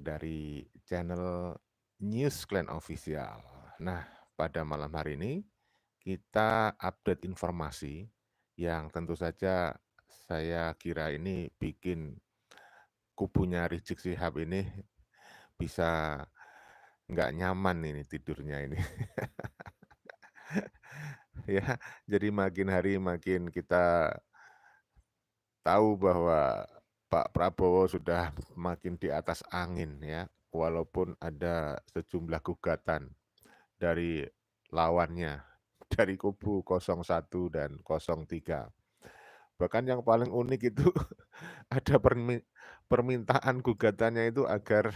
dari channel News Clan Official. Nah, pada malam hari ini kita update informasi yang tentu saja saya kira ini bikin kubunya Rizik Syihab ini bisa nggak nyaman ini tidurnya ini. Ya, jadi makin hari makin kita tahu bahwa Pak Prabowo sudah makin di atas angin ya, walaupun ada sejumlah gugatan dari lawannya, dari kubu 01 dan 03. Bahkan yang paling unik itu ada permintaan gugatannya itu agar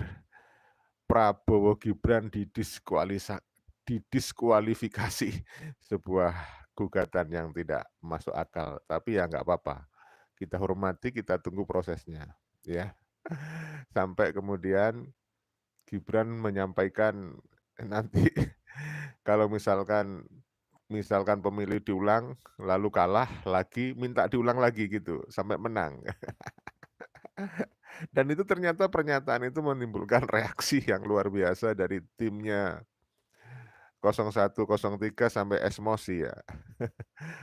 Prabowo Gibran didiskualifikasi, sebuah gugatan yang tidak masuk akal. Tapi ya nggak apa-apa, kita hormati, kita tunggu prosesnya, ya. Sampai kemudian Gibran menyampaikan nanti kalau misalkan pemilu diulang, lalu kalah lagi, minta diulang lagi gitu, sampai menang. Dan itu ternyata pernyataan itu menimbulkan reaksi yang luar biasa dari timnya 01, 03 sampai Esmosi ya.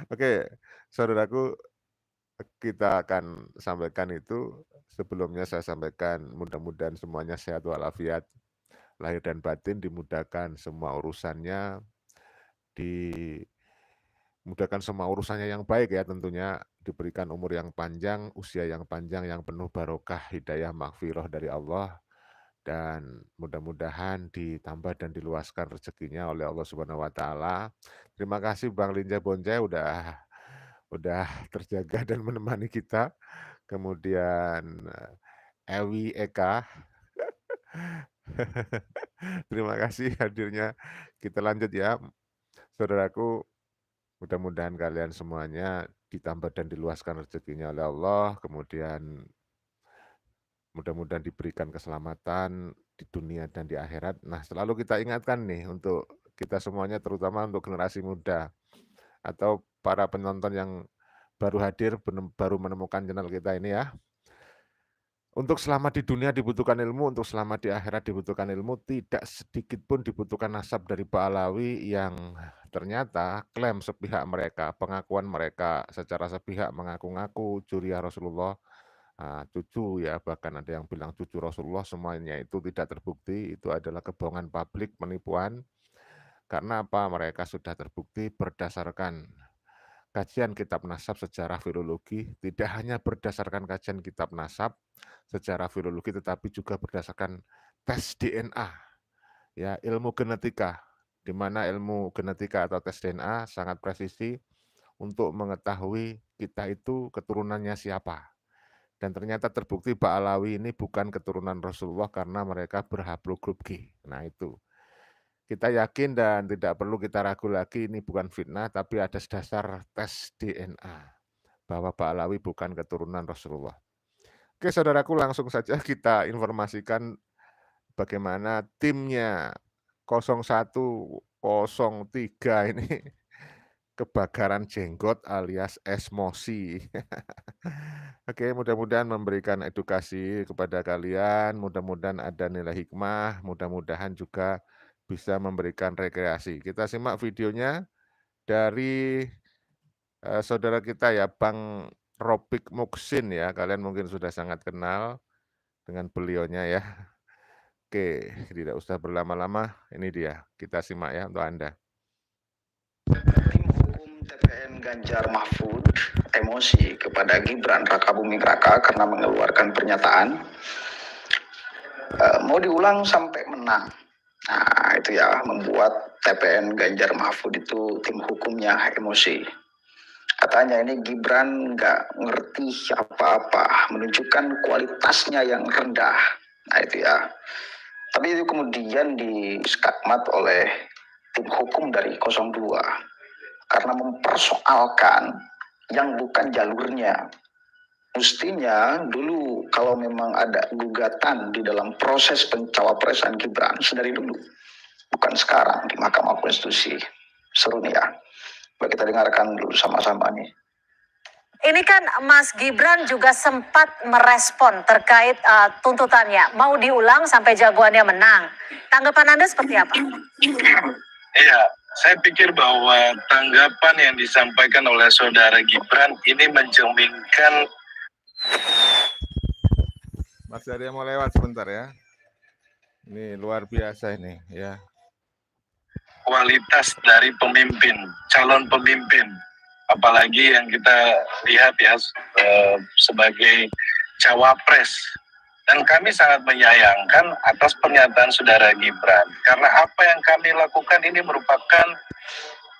Oke, saudaraku, kita akan sampaikan itu. Sebelumnya saya sampaikan mudah-mudahan semuanya sehat walafiat, lahir dan batin dimudahkan semua urusannya, dimudahkan semua urusannya yang baik ya tentunya, diberikan umur yang panjang, usia yang panjang, yang penuh barokah, hidayah, maghfirah dari Allah, dan mudah-mudahan ditambah dan diluaskan rezekinya oleh Allah Subhanahu wa taala. Terima kasih Bang Linja Bonjai udah terjaga dan menemani kita. Kemudian Ewi Eka. Terima kasih hadirnya. Kita lanjut ya. Saudaraku, mudah-mudahan kalian semuanya ditambah dan diluaskan rezekinya oleh Allah, kemudian mudah-mudahan diberikan keselamatan di dunia dan di akhirat. Nah, selalu kita ingatkan nih untuk kita semuanya, terutama untuk generasi muda atau para penonton yang baru hadir, baru menemukan channel kita ini ya. Untuk selamat di dunia dibutuhkan ilmu, untuk selamat di akhirat dibutuhkan ilmu. Tidak sedikit pun dibutuhkan nasab dari Pak Alawi yang ternyata klaim sepihak mereka, pengakuan mereka secara sepihak mengaku-ngaku curiah Rasulullah, cucu ya, bahkan ada yang bilang cucu Rasulullah, semuanya itu tidak terbukti, itu adalah kebohongan publik, penipuan. Karena apa? Mereka sudah terbukti berdasarkan kajian kitab nasab secara filologi, tidak hanya berdasarkan kajian kitab nasab secara filologi, tetapi juga berdasarkan tes DNA, ya, ilmu genetika, di mana ilmu genetika atau tes DNA sangat presisi untuk mengetahui kita itu keturunannya siapa. Dan ternyata terbukti Pak Alawi ini bukan keturunan Rasulullah karena mereka berhaplogrup G. Nah itu. Kita yakin dan tidak perlu kita ragu lagi, ini bukan fitnah, tapi ada dasar tes DNA bahwa Pak Alawi bukan keturunan Rasulullah. Oke, saudaraku, langsung saja kita informasikan bagaimana timnya 01, 03 ini kebakaran jenggot alias esmosi. Oke, mudah-mudahan memberikan edukasi kepada kalian, mudah-mudahan ada nilai hikmah, mudah-mudahan juga bisa memberikan rekreasi. Kita simak videonya dari saudara kita ya, Bang Ropik Muksin ya, kalian mungkin sudah sangat kenal dengan beliaunya ya. Oke, tidak usah berlama-lama, ini dia, kita simak ya untuk Anda. Tim hukum TPN Ganjar Mahfud emosi kepada Gibran Rakabuming Raka karena mengeluarkan pernyataan mau diulang sampai menang. Nah itu ya membuat TPN Ganjar Mahfud itu tim hukumnya emosi. Katanya ini Gibran nggak ngerti apa-apa, menunjukkan kualitasnya yang rendah. Nah itu ya. Tapi itu kemudian diskakmat oleh tim hukum dari 02 karena mempersoalkan yang bukan jalurnya. Mestinya dulu kalau memang ada gugatan di dalam proses pencawapresan Gibran sedari dulu, bukan sekarang di Mahkamah Konstitusi. Seru nih ya. Baik, kita dengarkan dulu sama-sama nih. Ini kan Mas Gibran juga sempat merespon terkait tuntutannya. Mau diulang sampai jagoannya menang. Tanggapan Anda seperti apa? Iya, saya pikir bahwa tanggapan yang disampaikan oleh saudara Gibran ini mencerminkan. Mas Arya mau lewat sebentar ya. Ini luar biasa ini ya. Kualitas dari pemimpin, calon pemimpin. Apalagi yang kita lihat ya sebagai cawapres. Dan kami sangat menyayangkan atas pernyataan saudara Gibran. Karena apa yang kami lakukan ini merupakan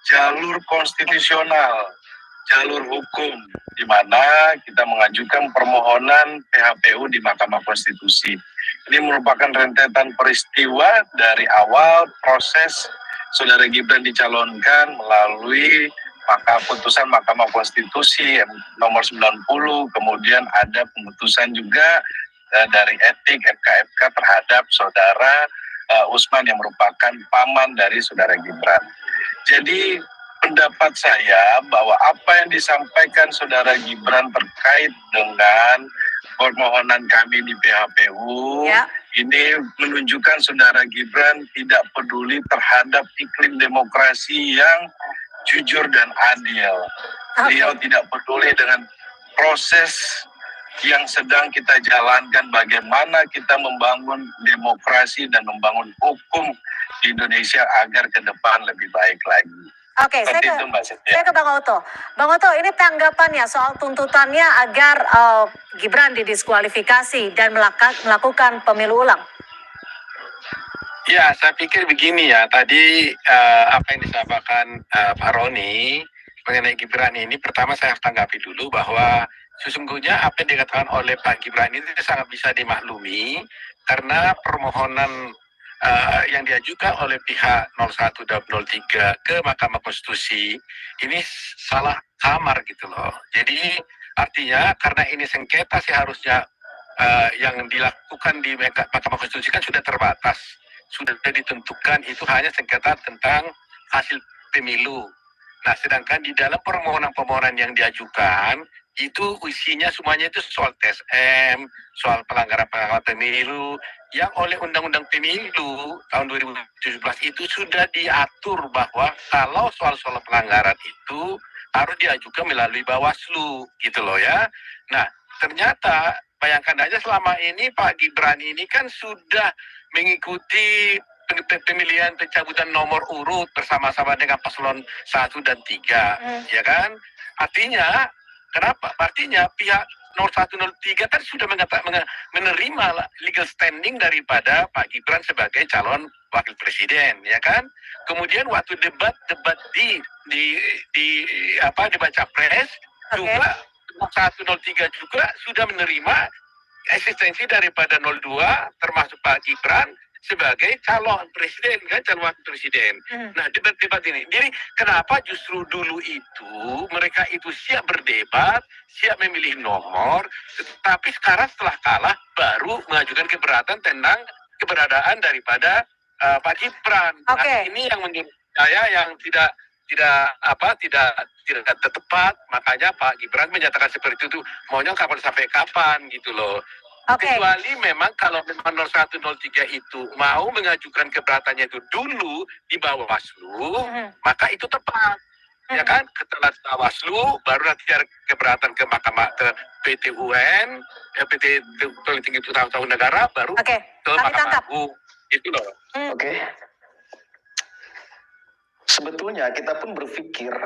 jalur konstitusional, jalur hukum, di mana kita mengajukan permohonan PHPU di Mahkamah Konstitusi. Ini merupakan rentetan peristiwa dari awal proses saudara Gibran dicalonkan melalui putusan Mahkamah Konstitusi nomor 90, kemudian ada pemutusan juga dari etik MKMK terhadap saudara Usman yang merupakan paman dari saudara Gibran. Jadi pendapat saya bahwa apa yang disampaikan saudara Gibran terkait dengan permohonan kami di PHPU ini menunjukkan saudara Gibran tidak peduli terhadap iklim demokrasi yang jujur dan adil. Beliau tidak peduli dengan proses yang sedang kita jalankan, bagaimana kita membangun demokrasi dan membangun hukum di Indonesia agar ke depan lebih baik lagi. Oke, saya ke Bang Oto. Bang Oto, ini tanggapannya soal tuntutannya agar Gibran didiskualifikasi dan melakukan pemilu ulang. Ya, saya pikir begini ya, tadi apa yang disampaikan Pak Roni mengenai Gibran ini, pertama saya harus tanggapi dulu bahwa sesungguhnya apa yang dikatakan oleh Pak Gibran ini sangat bisa dimaklumi karena permohonan yang diajukan oleh pihak 01 dan 03 ke Mahkamah Konstitusi ini salah kamar gitu loh. Jadi artinya karena ini sengketa seharusnya yang dilakukan di Mahkamah Konstitusi kan sudah terbatas, sudah ditentukan itu hanya sengketa tentang hasil pemilu. Nah, sedangkan di dalam permohonan-permohonan yang diajukan itu isinya semuanya itu soal TSM, soal pelanggaran pemilu yang oleh Undang-Undang Pemilu tahun 2017 itu sudah diatur bahwa kalau soal-soal pelanggaran itu harus diajukan melalui Bawaslu gitu loh ya. Nah, ternyata bayangkan aja selama ini Pak Gibran ini kan sudah mengikuti pemilihan pencabutan nomor urut bersama-sama dengan paslon 1 dan 3, ya kan? Artinya, kenapa? Artinya pihak 0103 kan sudah menerima legal standing daripada Pak Gibran sebagai calon wakil presiden, ya kan? Kemudian waktu debat di debat capres juga 0103 juga sudah menerima eksistensi daripada 02 termasuk Pak Gibran sebagai calon presiden, kan, calon wakil presiden. Nah, debat ini. Jadi, kenapa justru dulu itu mereka itu siap berdebat, siap memilih nomor, tetapi sekarang setelah kalah baru mengajukan keberatan tentang keberadaan daripada Pak Gibran. Nah, ini yang menurut saya yang tidak tepat. Makanya Pak Gibran menyatakan seperti itu. Maunya kapan sampai kapan gitu loh. Kecuali memang kalau 0103 itu mau mengajukan keberatannya itu dulu di Bawaslu, maka itu tepat. Ya kan, setelah Bawaslu baru nanti ada keberatan ke Mahkamah ke PT UN, PT Tinggi Tahun Negara baru ke Mahkamah Agung. Itu loh. Sebetulnya kita pun berpikir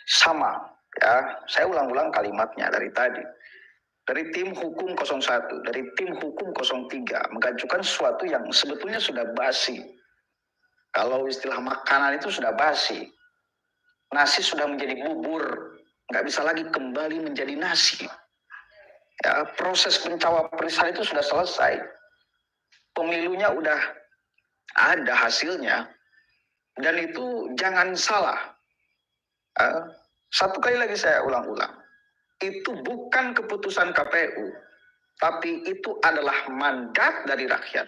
sama, ya. Saya ulang-ulang kalimatnya dari tadi. Dari tim hukum 01, dari tim hukum 03 mengajukan sesuatu yang sebetulnya sudah basi. Kalau istilah makanan itu sudah basi. Nasi sudah menjadi bubur, nggak bisa lagi kembali menjadi nasi. Ya, proses pencawapresan itu sudah selesai. Pemilunya udah ada hasilnya. Dan itu jangan salah. Satu kali lagi saya ulang-ulang. Itu bukan keputusan KPU, tapi itu adalah mandat dari rakyat.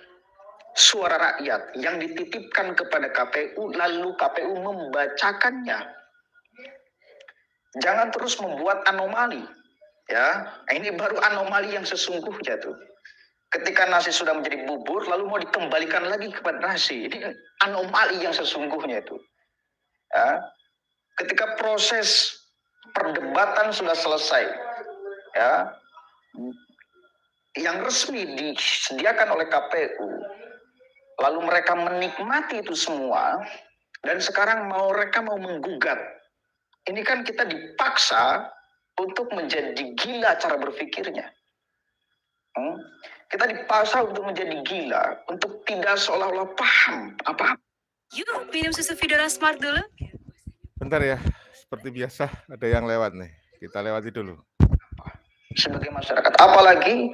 Suara rakyat yang dititipkan kepada KPU, lalu KPU membacakannya. Jangan terus membuat anomali. Ya, ini baru anomali yang sesungguhnya tuh. Ketika nasi sudah menjadi bubur, lalu mau dikembalikan lagi kepada nasi. Ini anomali yang sesungguhnya itu. Ya, ketika proses perdebatan sudah selesai, ya, yang resmi disediakan oleh KPU, lalu mereka menikmati itu semua, dan sekarang mereka mau menggugat. Ini kan kita dipaksa untuk menjadi gila cara berpikirnya. Kita dipaksa untuk menjadi gila, untuk tidak seolah-olah paham apa-apa. Yuk, minum susu Vidora Smart dulu. Bentar ya, seperti biasa ada yang lewat nih. Kita lewati dulu. Sebagai masyarakat, apalagi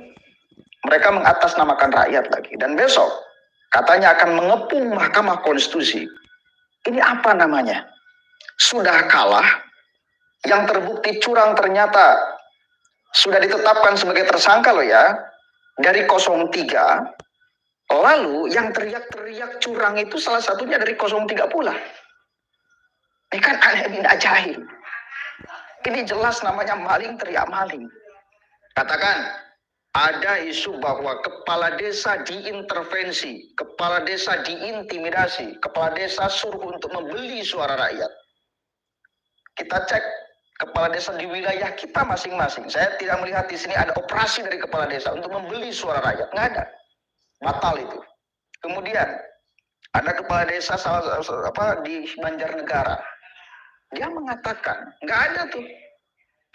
mereka mengatasnamakan rakyat lagi. Dan besok katanya akan mengepung Mahkamah Konstitusi. Ini apa namanya? Sudah kalah, yang terbukti curang ternyata sudah ditetapkan sebagai tersangka loh ya, dari 03. Lalu yang teriak-teriak curang itu salah satunya dari 03 pula. Ini kan aneh bin ajaib. Ini jelas namanya maling teriak maling. Katakan, ada isu bahwa kepala desa diintervensi, kepala desa diintimidasi, kepala desa suruh untuk membeli suara rakyat. Kita cek kepala desa di wilayah kita masing-masing. Saya tidak melihat di sini ada operasi dari kepala desa untuk membeli suara rakyat. Nggak ada. Batal itu. Kemudian ada kepala desa di Banjarnegara. Dia mengatakan nggak ada tuh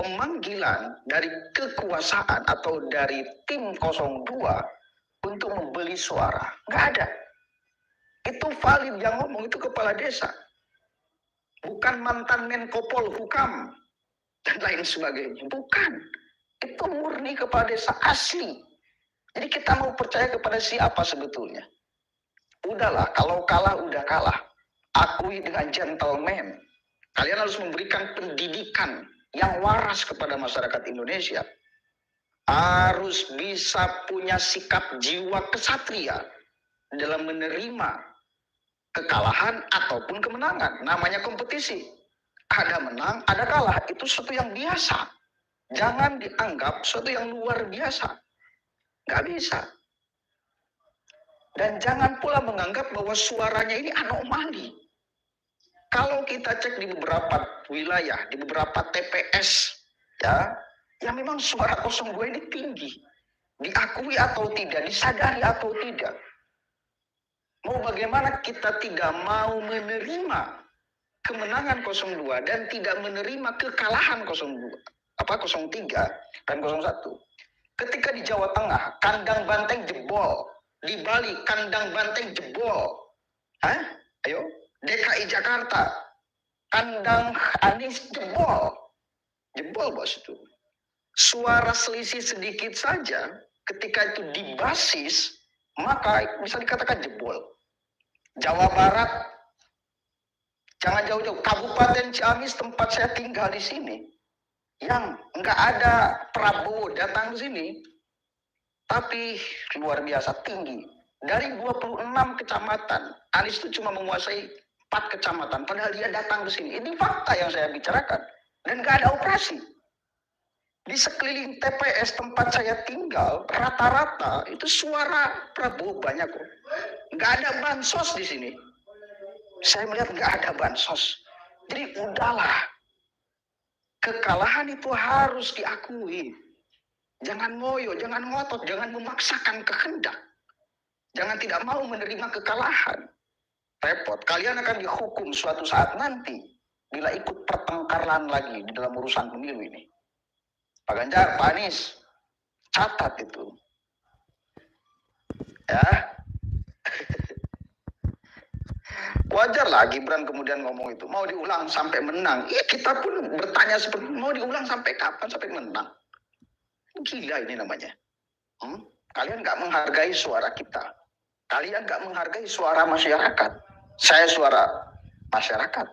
pemanggilan dari kekuasaan atau dari tim 02 untuk membeli suara. Nggak ada. Itu valid yang ngomong itu kepala desa. Bukan mantan Menko Polhukam dan lain sebagainya. Bukan. Itu murni kepala desa asli. Jadi kita mau percaya kepada siapa sebetulnya? Udahlah, kalau kalah udah kalah. Akui dengan gentleman. Kalian harus memberikan pendidikan yang waras kepada masyarakat Indonesia. Harus bisa punya sikap jiwa kesatria dalam menerima kekalahan ataupun kemenangan. Namanya kompetisi. Ada menang, ada kalah. Itu sesuatu yang biasa. Jangan dianggap sesuatu yang luar biasa. Nggak bisa. Dan jangan pula menganggap bahwa suaranya ini anomali. Kalau kita cek di beberapa wilayah, di beberapa TPS, ya memang suara 02 ini tinggi. Diakui atau tidak, disadari atau tidak. Mau bagaimana kita tidak mau menerima kemenangan 02 dan tidak menerima kekalahan 03 dan 01. Ketika di Jawa Tengah, kandang banteng jebol. Di Bali, kandang banteng jebol. Ayo. DKI Jakarta, kandang Anies jebol. Jebol bos itu. Suara selisih sedikit saja, ketika itu dibasis, maka bisa dikatakan jebol. Jawa Barat, jangan jauh-jauh. Kabupaten Ciamis tempat saya tinggal di sini, yang nggak ada Prabowo datang ke sini, tapi luar biasa tinggi. Dari 26 kecamatan, Anies itu cuma menguasai 4 kecamatan, padahal dia datang ke sini. Ini fakta yang saya bicarakan. Dan nggak ada operasi. Di sekeliling TPS tempat saya tinggal, rata-rata itu suara Prabowo banyak kok. Nggak ada bansos di sini. Saya melihat nggak ada bansos. Jadi udahlah. Kekalahan itu harus diakui. Jangan ngoyo, jangan ngotot, jangan memaksakan kehendak. Jangan tidak mau menerima kekalahan. Repot. Kalian akan dihukum suatu saat nanti bila ikut pertengkaran lagi di dalam urusan pemilu ini. Pak Ganjar, Pak Anies, catat itu. Ya. Wajar lah Gibran kemudian ngomong itu. Mau diulang sampai menang. Iya, kita pun bertanya seperti mau diulang sampai kapan sampai menang. Gila ini namanya. Kalian nggak menghargai suara kita. Kalian nggak menghargai suara masyarakat. Saya suara masyarakat.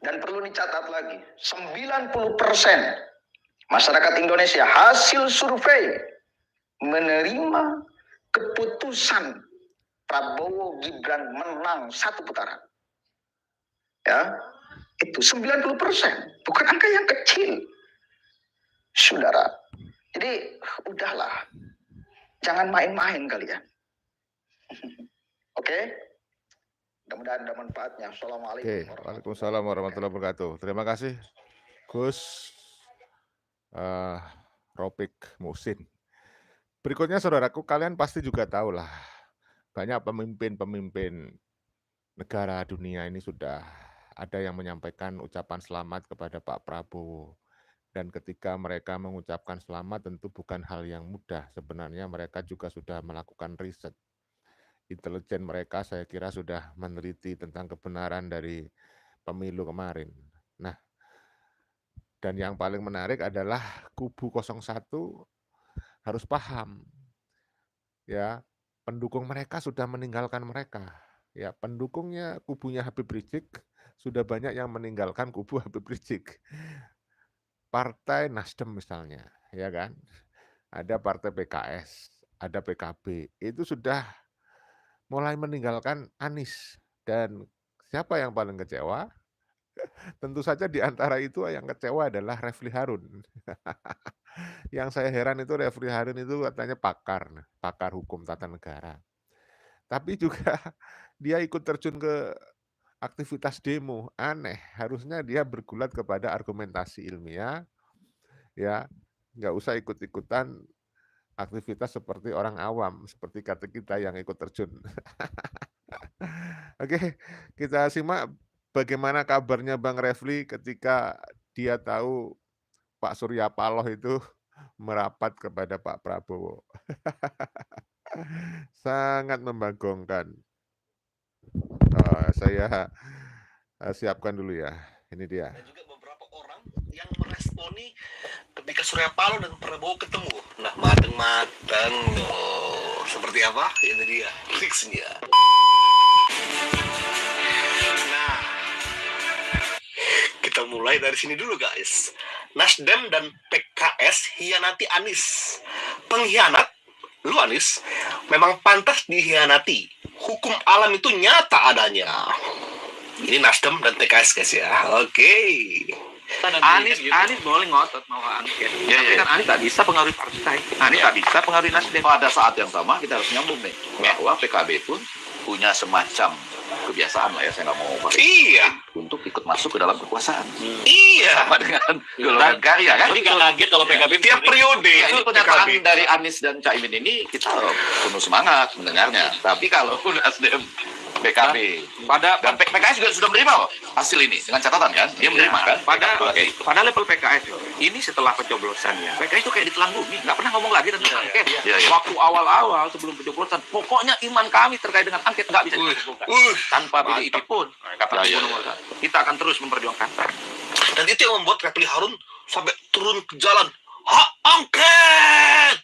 Dan perlu dicatat lagi, 90% masyarakat Indonesia hasil survei menerima keputusan Prabowo Gibran menang 1 putaran. Ya, Itu 90%, bukan angka yang kecil, saudara. Jadi udahlah, jangan main-main kalian. Oke? Mudah-mudahan ada manfaatnya. Assalamualaikum Oke, waalaikumsalam warahmatullahi wabarakatuh. Terima kasih Gus Ropik Musin. Berikutnya saudaraku, kalian pasti juga tahu lah, banyak pemimpin-pemimpin negara dunia ini sudah ada yang menyampaikan ucapan selamat kepada Pak Prabowo. Dan ketika mereka mengucapkan selamat tentu bukan hal yang mudah. Sebenarnya mereka juga sudah melakukan riset. Intelijen mereka saya kira sudah meneliti tentang kebenaran dari pemilu kemarin. Nah, dan yang paling menarik adalah kubu 01 harus paham, ya, pendukung mereka sudah meninggalkan mereka. Ya, pendukungnya kubunya Habib Rizik sudah banyak yang meninggalkan kubu Habib Rizik. Partai Nasdem misalnya, ya kan? Ada partai PKS, ada PKB, itu sudah mulai meninggalkan Anies. Dan siapa yang paling kecewa? Tentu saja di antara itu yang kecewa adalah Refli Harun. Yang saya heran itu Refli Harun itu katanya pakar hukum tata negara. Tapi juga dia ikut terjun ke aktivitas demo, aneh. Harusnya dia bergulat kepada argumentasi ilmiah, ya, nggak usah ikut-ikutan aktivitas seperti orang awam, seperti kata kita yang ikut terjun. Oke, kita simak bagaimana kabarnya Bang Refli ketika dia tahu Pak Surya Paloh itu merapat kepada Pak Prabowo. Sangat membagongkan. Saya siapkan dulu ya. Ini dia. Dan juga beberapa orang yang meresponi ketika Surya Paloh dan Prabowo ketemu. Nah, mateng-mateng. Oh, seperti apa? Ini dia fixnya. Nah, kita mulai dari sini dulu guys. Nasdem dan PKS hianati Anies. Pengkhianat, lu Anies, memang pantas dihianati. Hukum alam itu nyata adanya. Ini Nasdem dan PKS guys ya. Oke. Anies boleh ngotot mau angket. Tapi kan Anies tak bisa pengaruhi partai. Anies tak bisa pengaruhi Nasdem. Pada saat yang sama kita harus nyambung nih bahwa PKB pun punya semacam kebiasaan lah ya, saya nggak mau pakai Iya. untuk ikut masuk ke dalam kekuasaan Iya. sama dengan golongan karya kan. Jadi nggak kaget kalau PKB tiap periode Ya, itu ini pernyataan PKB. dari Anies dan Caimin ini kita penuh semangat mendengarnya. Tapi kalau Nasdem, PKB, dan PKS juga sudah menerima loh hasil ini dengan catatan kan, dia menerima kan. Pada level PKS ini setelah pencoblosannya, PKS itu kayak ditelan bumi, nggak pernah ngomong lagi tentang angket. Waktu awal-awal sebelum pencoblosan, pokoknya iman kami terkait dengan angket nggak bisa dibuktikan. Tanpa PDIP pun, kata kita akan terus memperjuangkan. Dan itu yang membuat Refli Harun sampai turun ke jalan. Hak angket!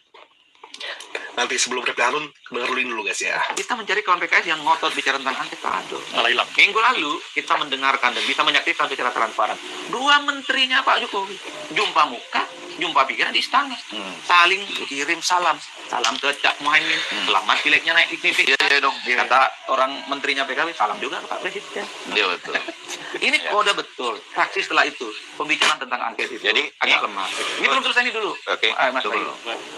Nanti sebelum Refli Harun, dengerin dulu guys ya. Kita mencari kawan PKS yang ngotot bicara tentang angket, aduh. Malah hilang. Minggu lalu kita mendengarkan dan bisa menyaksikan secara transparan. Dua menterinya Pak Jokowi jumpa muka, jumpa pikiran di istana, saling kirim salam ke Cak Muhaimin. Selamat pileknya naik signifikan. Kata orang menterinya PKB, salam juga ke Pak Presiden. Iya betul. Ini kode betul. Fraksi setelah itu pembicaraan tentang angket itu. Jadi agak lemah. Ini belum selesai ini dulu. Oke. Mas Bayu.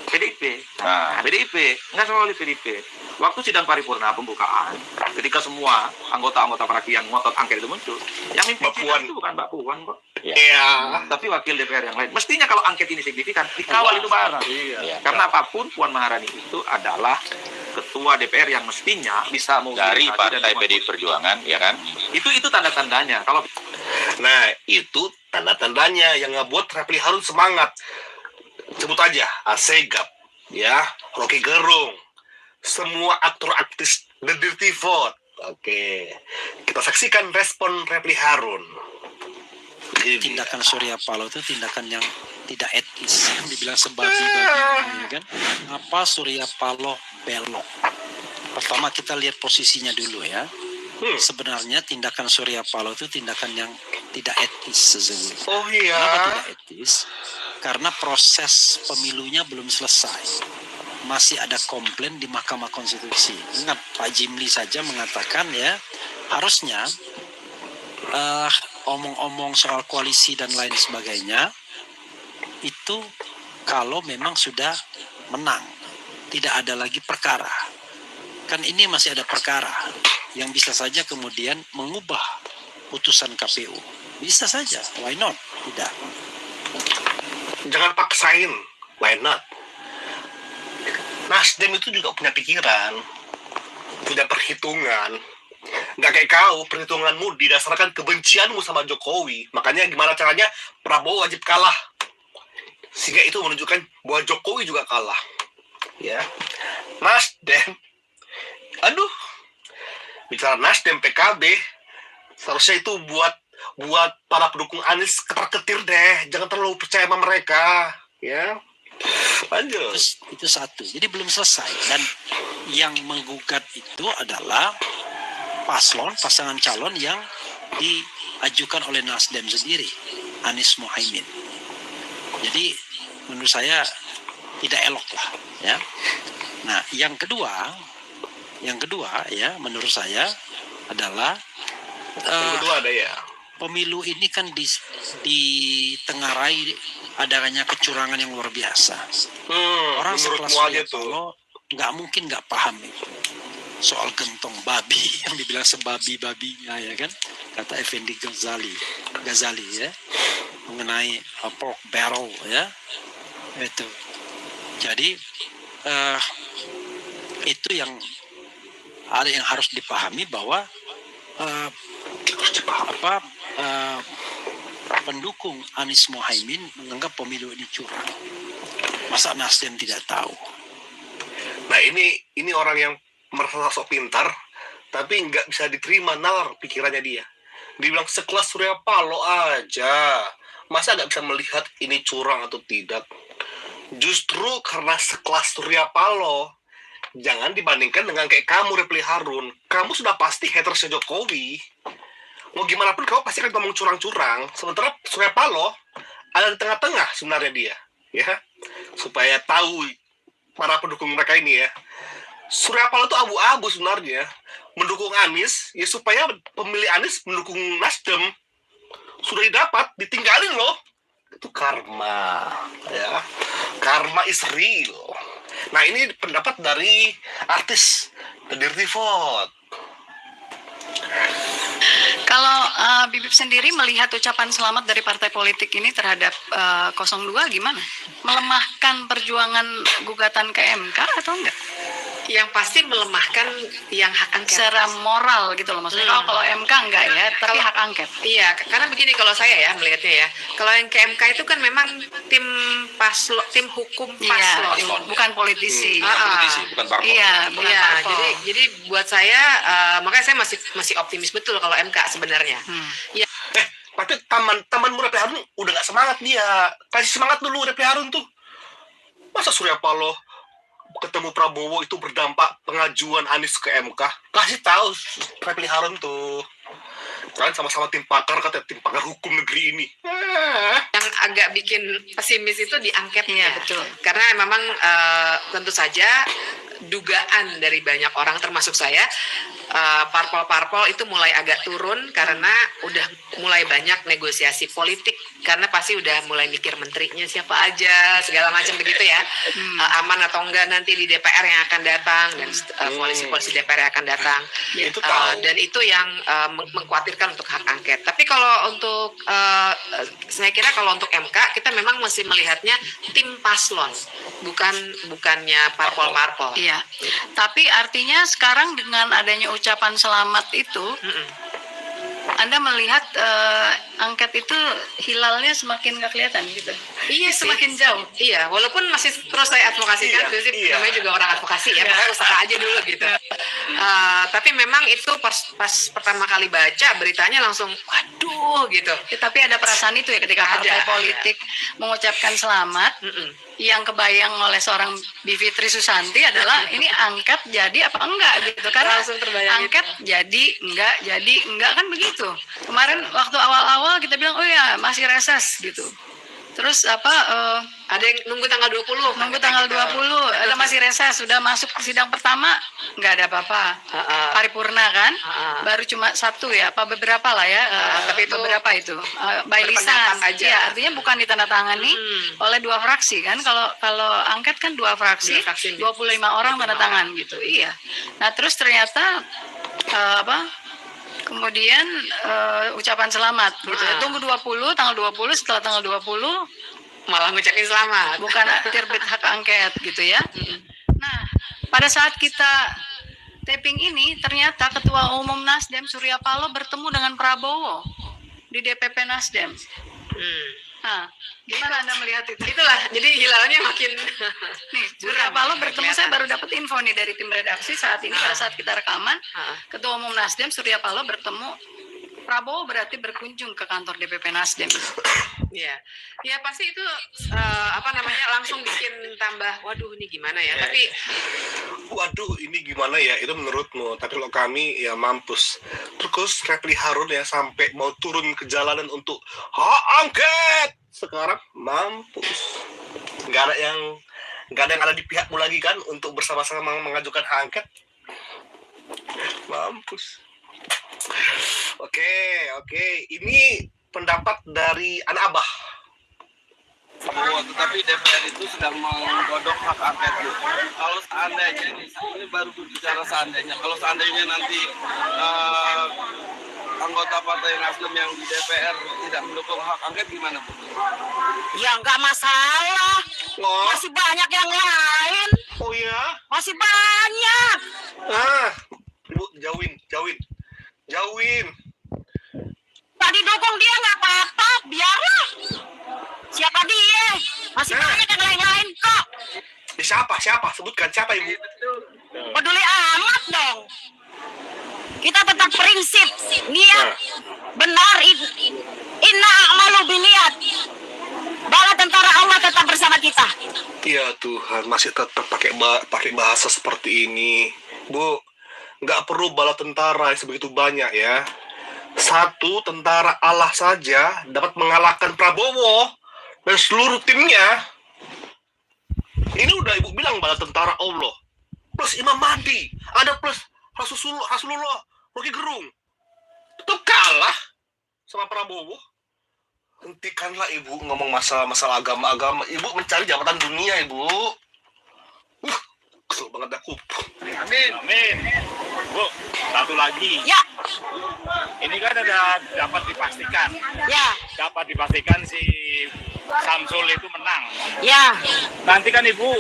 PDIP. PDIP nggak soal PDIP. Waktu sidang paripurna pembukaan, ketika semua anggota-anggota fraksi yang ngotot angket itu muncul, yang mimpin sidang itu bukan Mbak Puan kok. Iya. Tapi wakil DPR yang lain. Mestinya kalau angket ini signifikan, dikawal itu bareng. Karena apapun Puan Maharani itu adalah ketua DPR yang mestinya bisa Dari Partai PDI Perjuangan, ya kan? Itu tanda-tandanya. Kalau Nah, itu tanda-tandanya yang ngebuat Refli Harun semangat. Sebut aja Asegap, ya, Rocky Gerung, semua aktor artis The Dirty Vote. Oke, kita saksikan respon Refli Harun. Tindakan Surya Paloh itu tindakan yang tidak etis, yang dibilang sebabi-babi, ya kan? Apa Surya Paloh belok? Pertama kita lihat posisinya dulu ya. Sebenarnya tindakan Surya Paloh itu tindakan yang tidak etis sesungguhnya. Oh iya. Kenapa tidak etis? Karena proses pemilunya belum selesai. Masih ada komplain di Mahkamah Konstitusi. Ingat Pak Jimli saja mengatakan ya harusnya omong-omong soal koalisi dan lain sebagainya itu kalau memang sudah menang, tidak ada lagi perkara. Kan ini masih ada perkara yang bisa saja kemudian mengubah putusan KPU. Bisa saja, why not? Tidak. Jangan paksain, why not? Nasdem itu juga punya pikiran, punya perhitungan. Nggak kayak kau, perhitunganmu didasarkan kebencianmu sama Jokowi. Makanya gimana caranya Prabowo wajib kalah. Sehingga itu menunjukkan bahwa Jokowi juga kalah. Ya, Nasdem, aduh, bicara Nasdem PKB, seharusnya itu buat para pendukung Anies ketar-ketir deh. Jangan terlalu percaya sama mereka. Ya, lanjut. Itu satu. Jadi belum selesai. Dan yang menggugat itu adalah pasangan calon yang diajukan oleh Nasdem sendiri, Anies Mohaimin. Jadi menurut saya tidak elok lah, ya. Nah, yang kedua ya menurut saya adalah Yang kedua ada ya. pemilu ini kan ditengarai adanya kecurangan yang luar biasa. Orang sekelas Surya Paloh nggak mungkin nggak paham itu soal gentong babi yang dibilang sebabi-babinya, ya kan, kata Effendi Ghazali ya, mengenai pork barrel, ya, itu. Jadi itu yang ada yang harus dipahami bahwa pendukung Anies Mohaimin menganggap pemilu ini curang. Masa Nasdem tidak tahu? Nah ini orang yang merasa sok pintar, tapi nggak bisa diterima nalar pikirannya dia. Dibilang sekelas Surya Paloh aja, masa nggak bisa melihat ini curang atau tidak? Justru karena sekelas Surya Paloh, jangan dibandingkan dengan kayak kamu, Repli Harun. Kamu sudah pasti hatersnya Jokowi. Mau gimana pun kamu pasti akan ngomong curang-curang. Sementara Surya Paloh ada di tengah-tengah sebenarnya dia, ya. Supaya tahu para pendukung mereka ini ya. Surya Paloh itu abu-abu sebenarnya. Mendukung Anies, ya supaya pemilih Anies mendukung Nasdem. Sudah didapat, ditinggalin loh. Itu karma, ya. Karma is real. Nah, ini pendapat dari artis The Dirty Vote. Kalau Bibip sendiri melihat ucapan selamat dari partai politik ini terhadap 02 gimana? Melemahkan perjuangan gugatan ke MK atau enggak? Yang pasti melemahkan yang hak angket. Secara moral gitu loh maksudnya. Kalau MK enggak ya, tapi hak angket. Iya, karena begini kalau saya ya melihatnya ya. Kalau yang ke MK itu kan memang tim hukum paslon, iya, bukan politisi. Bukan parpol. Iya, bukan parpol. Jadi buat saya makanya saya masih optimis betul kalau MK sebenarnya. Ya. Tapi tamanmu Repli Harun udah gak semangat dia. Kasih semangat dulu Repli Harun tuh. Masa Surya Paloh ketemu Prabowo itu berdampak pengajuan Anies ke MK? Kasih tahu Repli Harun tuh. Kan sama-sama tim pakar, katanya tim pakar hukum negeri ini. Yang agak bikin pesimis itu di angketnya. Iya, betul. Karena memang tentu saja dugaan dari banyak orang termasuk saya, parpol-parpol itu mulai agak turun karena udah mulai banyak negosiasi politik, karena pasti udah mulai mikir menterinya siapa aja, segala macam begitu ya. Aman atau enggak nanti di DPR yang akan datang, dan koalisi-koalisi DPR yang akan datang. Itu tahu. Dan itu yang mengkhawatirkan untuk hak angket. Tapi kalau untuk saya kira kalau untuk MK kita memang masih melihatnya tim paslon, bukannya parpol-parpol. Iya. Tapi artinya sekarang dengan adanya ucapan selamat itu, Anda melihat angket itu hilalnya semakin nggak kelihatan gitu. Iya, semakin jauh. Iya, walaupun masih terus saya advokasikan, namanya juga orang advokasi ya, makanya usaha aja dulu gitu. Tapi memang itu pas pertama kali baca beritanya langsung, waduh gitu. Tapi ada perasaan itu ya ketika partai politik mengucapkan selamat. Yang kebayang oleh seorang Bivitri Susanti adalah ini angket jadi apa enggak gitu, karena angket jadi enggak kan begitu. Kemarin waktu awal-awal kita bilang oh ya masih reses gitu, Terus ada yang nunggu tanggal 20. nunggu tanggal 20, ada masih reses, sudah masuk sidang pertama nggak ada apa-apa. Paripurna kan? Baru cuma satu ya, apa beberapa lah ya. Tapi itu beberapa itu by lisan aja. ya, artinya bukan ditandatangani oleh 2 fraksi kan. Kalau angket kan 2 fraksi, 25 orang tanda tangan gitu. Iya. Nah, terus ternyata kemudian ucapan selamat gitu ya. Tunggu 20, tanggal 20, setelah tanggal 20 malah ngucapin selamat. bukan terbit hak angket gitu ya. Nah, pada saat kita taping ini ternyata Ketua Umum Nasdem Surya Paloh bertemu dengan Prabowo di DPP Nasdem. Nah, gimana Anda melihat itu? Itulah, jadi hilalnya makin Nih, Surya Paloh bertemu, saya baru dapat info nih dari tim redaksi saat ini pada saat kita rekaman, Ketua Umum Nasdem Surya Paloh bertemu Prabowo, berarti berkunjung ke kantor DPP Nasdem. Iya, ya pasti itu langsung bikin tambah, waduh ini gimana ya. Tapi Waduh, ini gimana ya? Itu menurutmu. Tapi kalau kami ya mampus. Terus Refli Harun ya sampai mau turun ke jalanan untuk hak angket. Sekarang mampus. Nggak ada yang ada di pihakmu lagi kan untuk bersama-sama mengajukan hak angket. Mampus. Oke. Ini pendapat dari anak Abah. Tetapi DPR itu sedang menggodok hak angket itu. Kalau seandainya ini baru bicara seandainya, kalau seandainya nanti anggota Partai Nasdem yang di DPR tidak mendukung hak angket gimana, Bu? Ya nggak masalah, masih banyak yang lain. Oh ya? Masih banyak. Ibu jauhin. Tadi dukung dia nggak apa-apa, biarlah. Siapa dia? Masih banyak yang lain-lain kok. Siapa? Sebutkan siapa, Ibu? Peduli amat dong. Kita tetap prinsip, niat benar, inna a'malu biniat. Bala tentara Allah tetap bersama kita. Ya Tuhan, masih tetap pakai bahasa seperti ini. Bu, nggak perlu bala tentara yang sebegitu banyak ya. Satu tentara Allah saja dapat mengalahkan Prabowo dan seluruh timnya. Ini udah Ibu bilang bala tentara Allah. Plus Imam Mahdi, ada plus Rasulullah, Rocky Gerung. Tetap kalah sama Prabowo. Hentikanlah Ibu ngomong masalah agama-agama. Ibu mencari jabatan dunia, Ibu. Kesel banget aku. Amin. Bu, satu lagi. Ya. Ini kan dapat dipastikan. Ya. Dapat dipastikan si Samsul itu menang. Ya. Nanti kan Ibu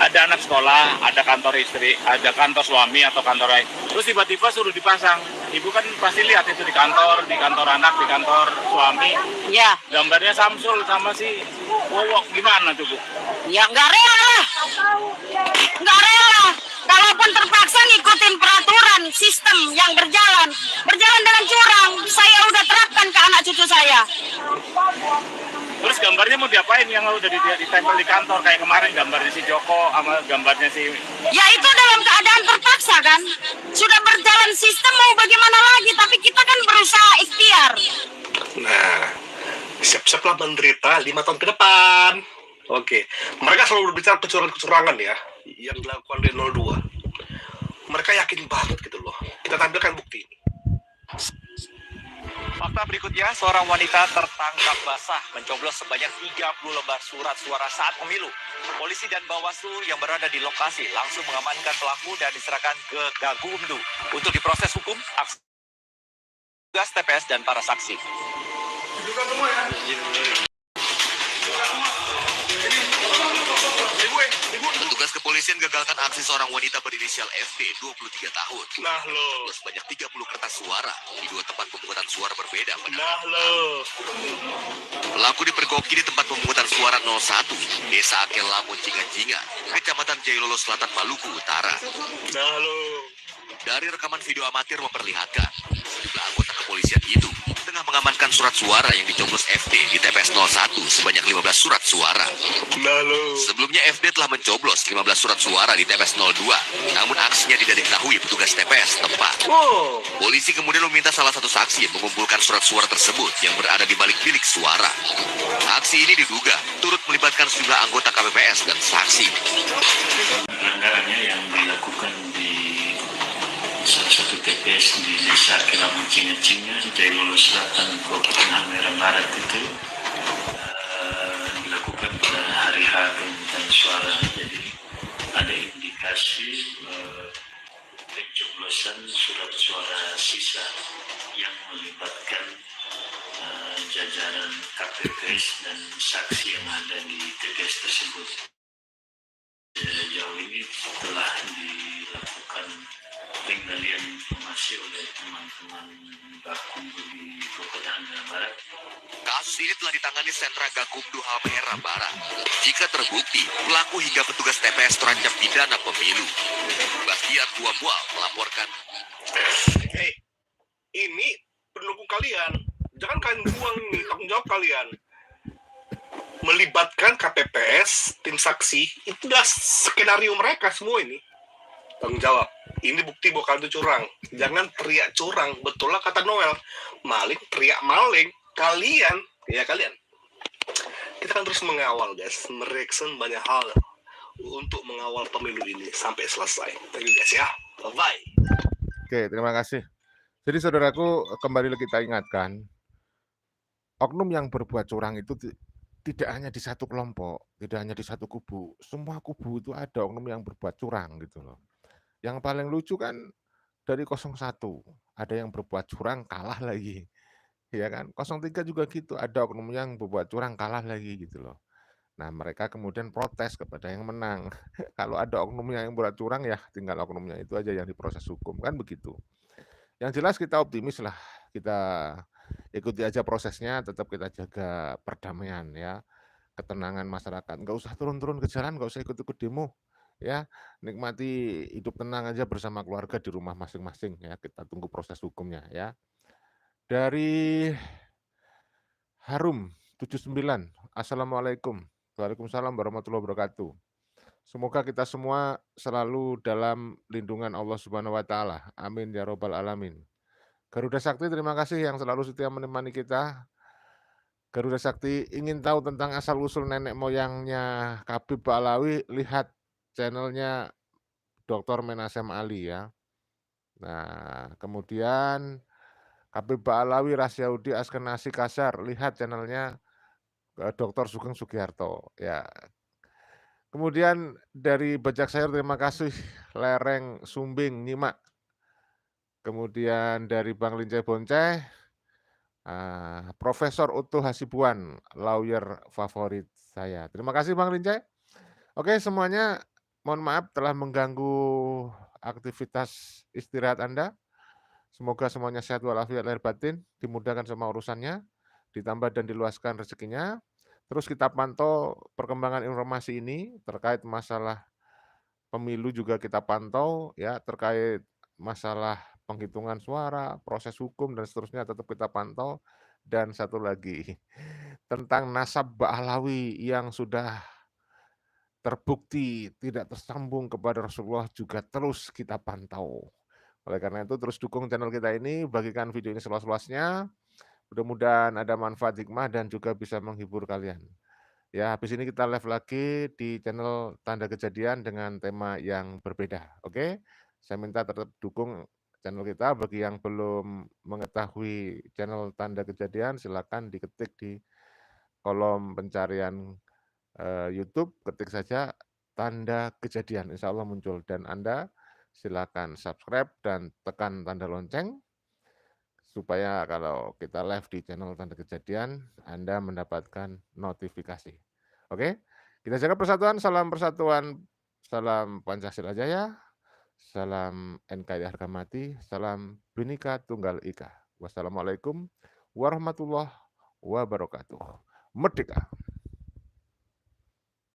ada anak sekolah, ada kantor istri, ada kantor suami atau kantor lain. Terus tiba-tiba suruh dipasang. Ibu kan pasti lihat itu di kantor anak, di kantor suami. Ya. Gambarnya Samsul sama si Wowok, gimana tuh Bu? Ya nggak rela. Nggak rela. Kalaupun terpaksa ngikutin peraturan sistem yang berjalan dengan curang, saya udah terapkan ke anak cucu saya. Terus gambarnya mau diapain yang udah ditempel di kantor kayak kemarin gambarnya si Joko sama gambarnya si... Ya itu dalam keadaan terpaksa kan. Sudah berjalan sistem mau bagaimana lagi, tapi kita kan berusaha ikhtiar. Nah, siap-siaplah menderita 5 tahun ke depan. Oke, mereka selalu berbicara kecurangan-kecurangan ya, yang dilakukan di 02. Mereka yakin banget gitu loh. Kita tampilkan bukti ini. Fakta berikutnya, seorang wanita tertangkap basah mencoblos sebanyak 30 lembar surat suara saat pemilu. Polisi dan Bawaslu yang berada di lokasi langsung mengamankan pelaku dan diserahkan ke Gakumdu untuk diproses hukum, tugas TPS dan para saksi. Petugas kepolisian gagalkan aksi seorang wanita berinisial FB, 23 tahun. Nah lo. Sebanyak 30 kertas suara di 2 tempat pemungutan suara berbeda. Nah lo. Pelaku dipergoki di tempat pemungutan suara 01, Desa Akel Lamun Jingan-Jingan, Kecamatan Jailolo Selatan, Maluku Utara. Nah lo. Dari rekaman video amatir memperlihatkan sejumlah anggota kepolisian itu tengah mengamankan surat suara yang dicoblos FD di TPS 01 sebanyak 15 surat suara. Sebelumnya FD telah mencoblos 15 surat suara di TPS 02, namun aksinya tidak diketahui petugas TPS tempat. Polisi kemudian meminta salah satu saksi mengumpulkan surat suara tersebut yang berada di balik bilik suara. Aksi ini diduga turut melibatkan sejumlah anggota KPPS dan saksi. Pelanggarannya yang dilakukan di salah satu TPS di Desa Kelamun Cinga-Cinga, Jayolo Selatan, Kabupaten Halmahera Barat itu dilakukan pada hari H pemungutan suara. Jadi ada indikasi pencoblosan surat suara sisa yang melibatkan jajaran KPPS dan saksi yang ada di TPS tersebut. Sejauh ini telah dilakukan penggalian informasi oleh teman-teman Gakumdu di Kabupaten Halmahera Barat. Kasus ini telah ditangani Sentra Gakumdu Halmahera Barat. Jika terbukti, pelaku hingga petugas TPS terancam pidana pemilu. Bastian Buamual melaporkan. Hei, ini pendukung kalian. Jangan kalian buang ini, tanggung jawab kalian. Melibatkan KPPS, tim saksi, itu udah skenario mereka semua ini. Tanggung jawab. Ini bukti bahwa kalian itu curang. Jangan teriak curang. Betul lah kata Noel. Maling, teriak maling. Kalian. Kita kan terus mengawal, guys. Mereaction banyak hal untuk mengawal pemilu ini sampai selesai. Thank you, guys, ya. Bye-bye. Oke, terima kasih. Jadi saudaraku, kembali kita ingatkan, oknum yang berbuat curang itu tidak hanya di satu kelompok, tidak hanya di satu kubu. Semua kubu itu ada oknum yang berbuat curang gitu loh. Yang paling lucu kan dari 01, ada yang berbuat curang kalah lagi. Ya kan? 03 juga gitu, ada oknum yang berbuat curang kalah lagi gitu loh. Nah, mereka kemudian protes kepada yang menang. Kalau ada oknumnya yang berbuat curang ya tinggal oknumnya itu aja yang diproses hukum, kan begitu. Yang jelas kita optimis lah, kita ikuti aja prosesnya, tetap kita jaga perdamaian ya, ketenangan masyarakat. Nggak usah turun-turun ke jalan, nggak usah ikut-ikut demo. Ya, nikmati hidup tenang aja bersama keluarga di rumah masing-masing ya. Kita tunggu proses hukumnya ya. Dari Harum 79, Assalamualaikum. Waalaikumsalam warahmatullahi wabarakatuh. Semoga kita semua selalu dalam lindungan Allah Subhanahu wa taala. Amin ya robbal alamin. Garuda Sakti, terima kasih yang selalu setia menemani kita. Garuda Sakti ingin tahu tentang asal-usul nenek moyangnya Habib Ba'alawi, lihat channelnya Dr. Menasem Ali ya. Nah, kemudian Habib Ba'alawi Rasyaudi Askenasi Kasar, lihat channelnya Dr. Sugeng Sugiharto ya. Kemudian dari Bajak Sayur, terima kasih Lereng Sumbing nyimak. Kemudian dari Bang Lincah Bonceh, Profesor Utuh Hasibuan, lawyer favorit saya. Terima kasih Bang Lincah. Oke, semuanya mohon maaf telah mengganggu aktivitas istirahat Anda. Semoga semuanya sehat walafiat lahir batin, dimudahkan semua urusannya, ditambah dan diluaskan rezekinya. Terus kita pantau perkembangan informasi ini terkait masalah pemilu juga kita pantau ya, terkait masalah penghitungan suara, proses hukum dan seterusnya tetap kita pantau. Dan satu lagi tentang nasab Ba'alawi yang sudah terbukti tidak tersambung kepada Rasulullah juga terus kita pantau. Oleh karena itu terus dukung channel kita ini, bagikan video ini seluas-luasnya. Mudah-mudahan ada manfaat hikmah dan juga bisa menghibur kalian. Ya, habis ini kita live lagi di channel Tanda Kejadian dengan tema yang berbeda. Oke? Saya minta tetap dukung channel kita. Bagi yang belum mengetahui channel Tanda Kejadian, silakan diketik di kolom pencarian YouTube, ketik saja Tanda Kejadian, insya Allah muncul. Dan Anda silakan subscribe dan tekan tanda lonceng supaya kalau kita live di channel Tanda Kejadian, Anda mendapatkan notifikasi. Oke, kita jaga persatuan, salam persatuan, salam Pancasila Jaya, salam NKRI harga mati, salam Bhinneka Tunggal Ika. Wassalamualaikum warahmatullahi wabarakatuh. Merdeka!